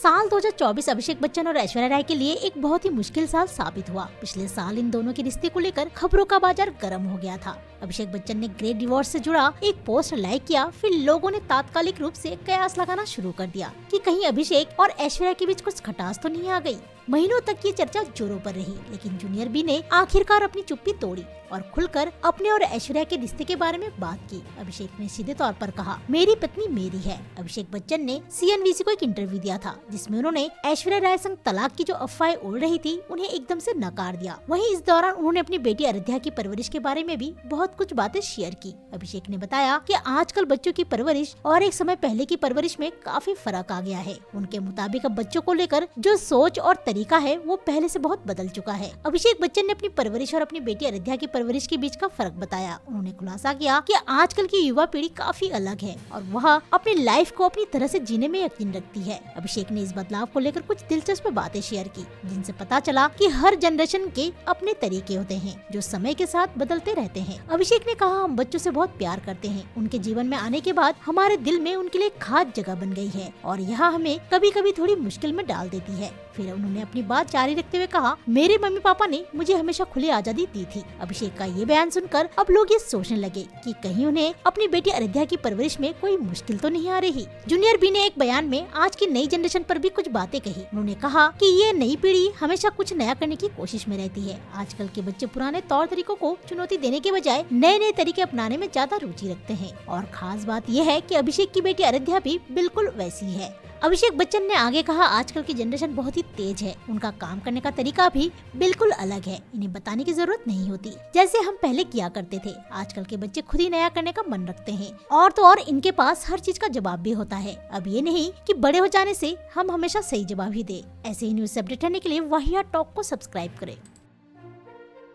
साल 2024 अभिषेक बच्चन और ऐश्वर्या राय के लिए एक बहुत ही मुश्किल साल साबित हुआ। पिछले साल इन दोनों के रिश्ते को लेकर खबरों का बाजार गर्म हो गया था। अभिषेक बच्चन ने ग्रेट डिवोर्स से जुड़ा एक पोस्ट लाइक किया, फिर लोगों ने तात्कालिक रूप से कयास लगाना शुरू कर दिया कि कहीं अभिषेक और ऐश्वर्या के बीच कुछ खटास तो नहीं आ गई। महीनों तक ये चर्चा जोरों पर रही, लेकिन जूनियर बी ने आखिरकार अपनी चुप्पी तोड़ी और खुलकर अपने और ऐश्वर्या के रिश्ते के बारे में बात की। अभिषेक ने सीधे तौर पर कहा, मेरी पत्नी मेरी है। अभिषेक बच्चन ने CNBC को एक इंटरव्यू दिया था, जिसमें उन्होंने ऐश्वर्या राय संग तलाक की जो अफवाहें उड़ रही थी उन्हें एकदम से नकार दिया। वहीं इस दौरान उन्होंने अपनी बेटी अयोध्या की परवरिश के बारे में भी बहुत कुछ बातें शेयर की। अभिषेक ने बताया कि आजकल बच्चों की परवरिश और एक समय पहले की परवरिश में काफी फर्क आ गया है। उनके मुताबिक अब बच्चों को लेकर जो सोच और तरीका है वो पहले से बहुत बदल चुका है। अभिषेक बच्चन ने अपनी परवरिश और अपनी बेटी अयोध्या की परवरिश के बीच का फर्क बताया। उन्होंने खुलासा किया कि आजकल की युवा पीढ़ी काफी अलग है और वह अपनी लाइफ को अपनी तरह से जीने में यकीन रखती है। अभिषेक ने इस बदलाव को लेकर कुछ दिलचस्प बातें शेयर की, जिनसे पता चला कि हर जनरेशन के अपने तरीके होते हैं जो समय के साथ बदलते रहते हैं। अभिषेक ने कहा, हम बच्चों से बहुत प्यार करते हैं। उनके जीवन में आने के बाद हमारे दिल में उनके लिए खास जगह बन गई है और यह हमें कभी कभी थोड़ी मुश्किल में डाल देती है। फिर उन्होंने अपनी बात जारी रखते हुए कहा, मेरे मम्मी पापा ने मुझे हमेशा खुली आजादी दी थी। अभिषेक का ये बयान सुनकर अब लोग ये सोचने लगे कि कहीं उन्हें अपनी बेटी अयोध्या की परवरिश में कोई मुश्किल तो नहीं आ रही। जूनियर बी ने एक बयान में आज की नई जनरेशन पर भी कुछ बातें कही। उन्होंने कहा कि ये नई पीढ़ी हमेशा कुछ नया करने की कोशिश में रहती है। आजकल के बच्चे पुराने तौर तरीकों को चुनौती देने के बजाय नए नए तरीके अपनाने में ज्यादा रुचि रखते हैं। और खास बात यह है कि अभिषेक की बेटी अयोध्या भी बिल्कुल वैसी है। अभिषेक बच्चन ने आगे कहा, आजकल की जनरेशन बहुत ही तेज है। उनका काम करने का तरीका भी बिल्कुल अलग है। इन्हें बताने की जरूरत नहीं होती जैसे हम पहले किया करते थे। आजकल के बच्चे खुद ही नया करने का मन रखते हैं और तो और इनके पास हर चीज का जवाब भी होता है। अब ये नहीं कि बड़े हो जाने से हम हमेशा सही जवाब ही दे। ऐसे ही न्यूज से अपडेट रहने के लिए वाहियात टॉक को सब्सक्राइब करें।